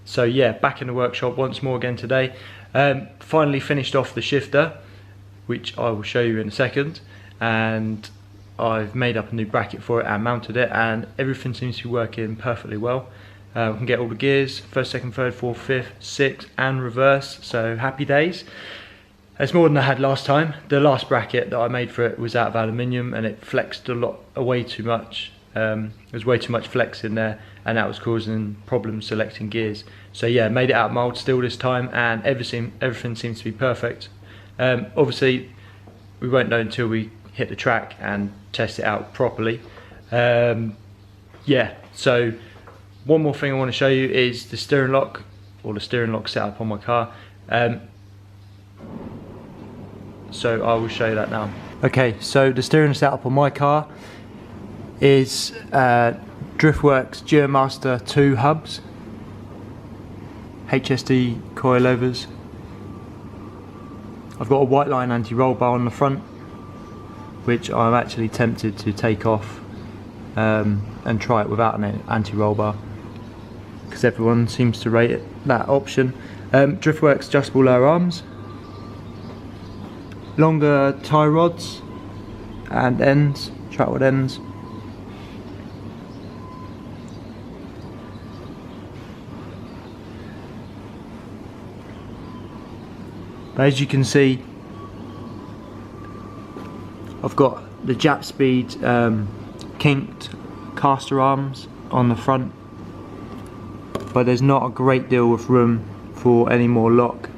So yeah, back in the workshop once more again today. Finally finished off the shifter, which I will show you in a second, and I've made up a new bracket for it and mounted it, and everything seems to be working perfectly well. We can get all the gears, first, second, third, fourth, fifth, sixth and reverse, so happy days. It's more than I had last time. The last bracket that I made for it was out of aluminium and it flexed way too much. There was way too much flex in there and that was causing problems selecting gears. So yeah, made it out of mould steel this time and everything seems to be perfect. Obviously we won't know until we hit the track and test it out properly. Yeah, so one more thing I want to show you is the steering lock, or the steering lock setup on my car. So I will show you that now. Okay, so the steering setup on my car is Driftworks Gearmaster 2 hubs, HSD coilovers. I've got a white line anti-roll bar on the front, which I'm actually tempted to take off and try it without an anti-roll bar, because everyone seems to rate it, that option. Driftworks adjustable lower arms, longer tie rods and ends, track rod ends. But as you can see, I've got the Jap Speed kinked caster arms on the front, but there's not a great deal of room for any more lock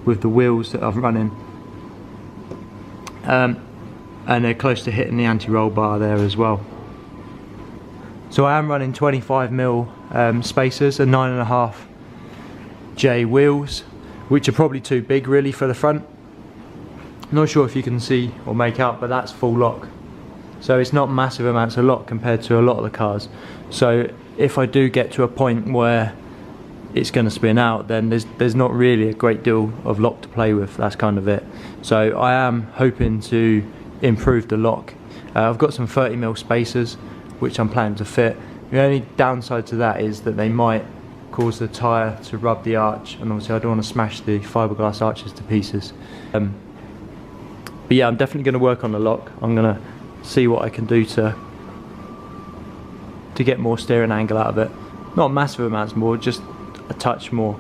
with the wheels that I'm running. And they're close to hitting the anti-roll bar there as well. So I am running 25mm spacers and 9.5J wheels, which are probably too big really for the front. Not sure if you can see or make out, but that's full lock. So it's not massive amounts of lock compared to a lot of the cars. So if I do get to a point where it's going to spin out, then there's not really a great deal of lock to play with. That's kind of it. So I am hoping to improve the lock. I've got some 30mm spacers which I'm planning to fit. The only downside to that is that they might cause the tyre to rub the arch, and obviously I don't want to smash the fiberglass arches to pieces. But yeah, I'm definitely going to work on the lock. I'm going to see what I can do to get more steering angle out of it. Not massive amounts more, just a touch more.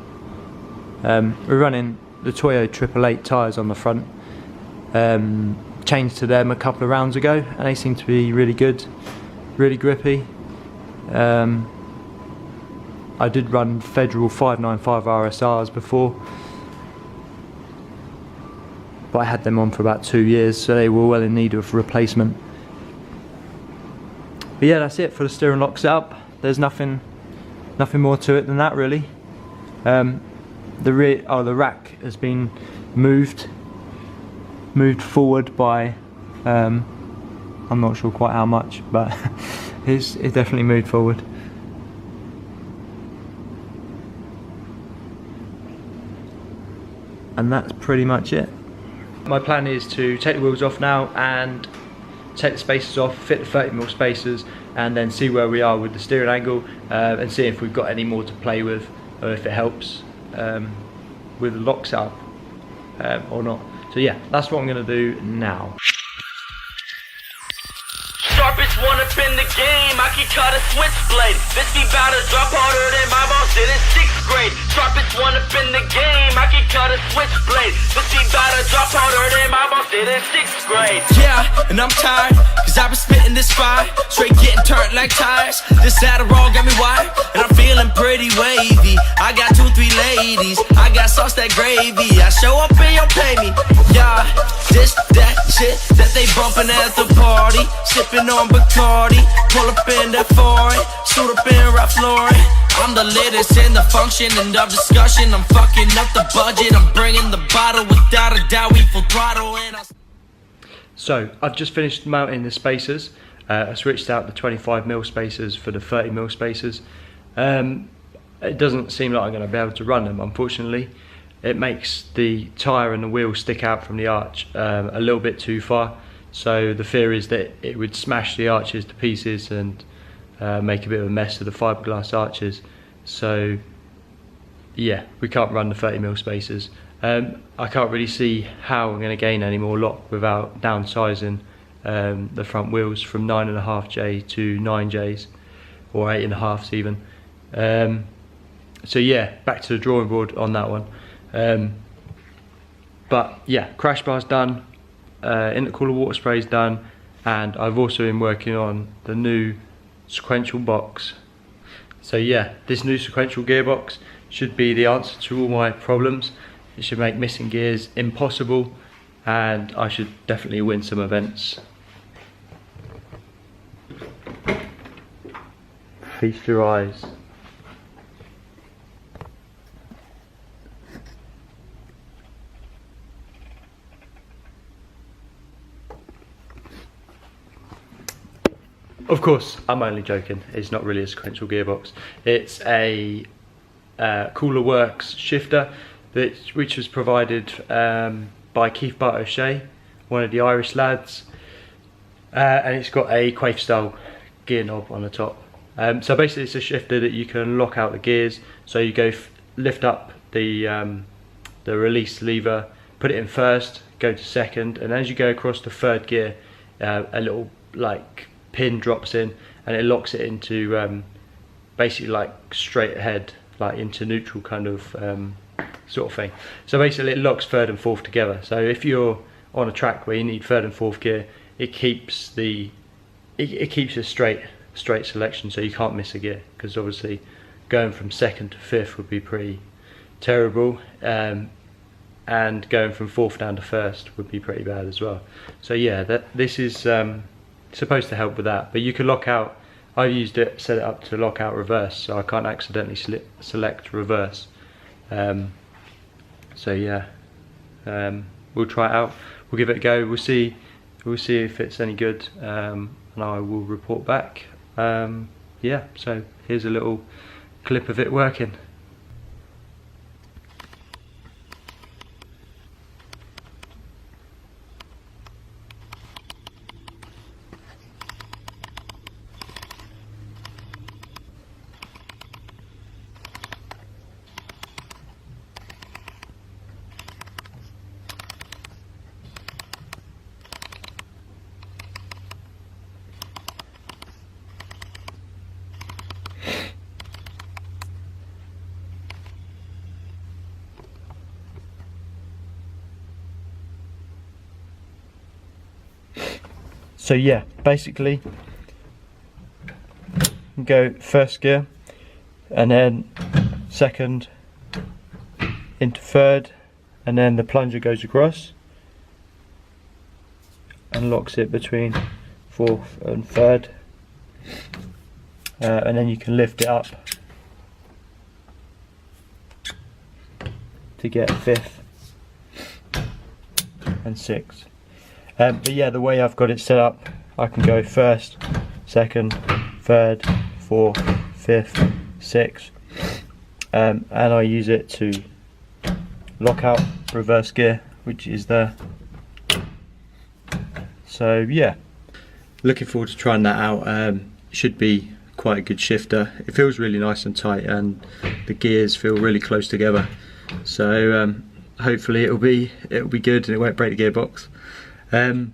We're running the Toyo 888 tyres on the front. Changed to them a couple of rounds ago and they seem to be really good, really grippy. I did run Federal 595 RSRs before, but I had them on for about 2 years, so they were well in need of replacement. But yeah, that's it for the steering lock setup. There's nothing more to it than that really. The rack has been moved forward by I'm not sure quite how much, but it's definitely moved forward. And that's pretty much it. My plan is to take the wheels off now and take the spacers off, fit the 30mm spacers, and then see where we are with the steering angle and see if we've got any more to play with, or if it helps with the lock setup or not. So yeah, that's what I'm going to do now. Sharpest one up in the game, I can cut a switchblade. This be bout to drop harder than my boss did in 6th grade. Sharpest one up in the game, I can cut a switchblade. This be bout to drop harder than my boss did in 6th grade. Yeah, and I'm tired, cause I've been spitting this fire, straight getting turned like tires. This Adderall got me wired, and I'm feeling pretty wavy. I got 2, 3 ladies, I got sauce, that gravy. I show up and you'll pay me. Yeah, this, that shit that they bumping at the party. Sipping on Bacardi, pull up in that foreign, suit up in Ralph Lauren. I'm the latest in the function and of discussion. I'm fucking up the budget, I'm bringing the bottle without a doubt. We full throttle and So I've just finished mounting the spacers. I switched out the 25mm spacers for the 30mm spacers. It doesn't seem like I'm going to be able to run them, unfortunately. It makes the tyre and the wheel stick out from the arch a little bit too far. So the fear is that it would smash the arches to pieces and make a bit of a mess of the fiberglass arches. So yeah, we can't run the 30mm spacers. I can't really see how I'm going to gain any more lock without downsizing the front wheels from 9.5J to 9Js, or 8.5s even. So yeah, back to the drawing board on that one. But yeah, crash bar's done, intercooler water spray's done, and I've also been working on the new sequential box. So yeah, this new sequential gearbox should be the answer to all my problems. It should make missing gears impossible, and I should definitely win some events. Feast your eyes. Of course, I'm only joking. It's not really a sequential gearbox. It's a Cooler Works shifter, which was provided by Keith Bart O'Shea, one of the Irish lads, and it's got a Quaife style gear knob on the top. So basically it's a shifter that you can lock out the gears. So you go lift up the release lever, put it in first, go to second, and as you go across the third gear, a little like pin drops in and it locks it into basically like straight ahead, like into neutral kind of sort of thing. So basically it locks third and fourth together. So if you're on a track where you need third and fourth gear, it keeps a straight selection, so you can't miss a gear, because obviously going from second to fifth would be pretty terrible, and going from fourth down to first would be pretty bad as well. So yeah, this is supposed to help with that, but you can lock out. I've used it, set it up to lock out reverse, so I can't accidentally select reverse. So yeah, we'll try it out, we'll give it a go, we'll see if it's any good, and I will report back. Yeah, so here's a little clip of it working. So yeah, basically go first gear and then second into third, and then the plunger goes across and locks it between fourth and third, and then you can lift it up to get fifth and sixth. But yeah, the way I've got it set up, I can go first, second, third, fourth, fifth, sixth, and I use it to lock out reverse gear, which is there. So yeah, looking forward to trying that out. Should be quite a good shifter. It feels really nice and tight, and the gears feel really close together. So hopefully it'll be good and it won't break the gearbox. I've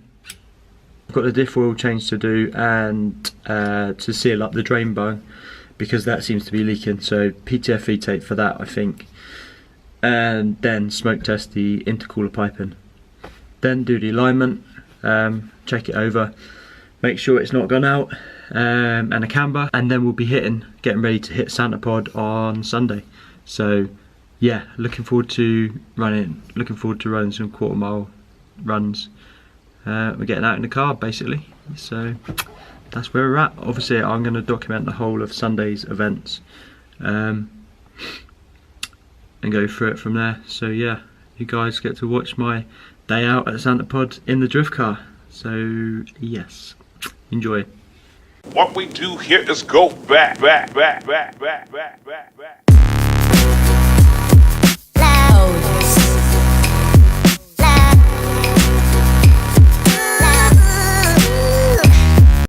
got the diff oil change to do, and to seal up the drain bung, because that seems to be leaking, so PTFE tape for that I think, and then smoke test the intercooler piping, then do the alignment, check it over, make sure it's not gone out, and a camber, and then we'll be getting ready to hit Santa Pod on Sunday. So yeah, looking forward to running some quarter mile runs. We're getting out in the car basically, so that's where we're at. Obviously I'm going to document the whole of Sunday's events, and go through it from there. So yeah, you guys get to watch my day out at Santa Pod in the drift car. So yes, enjoy. What we do here is go back.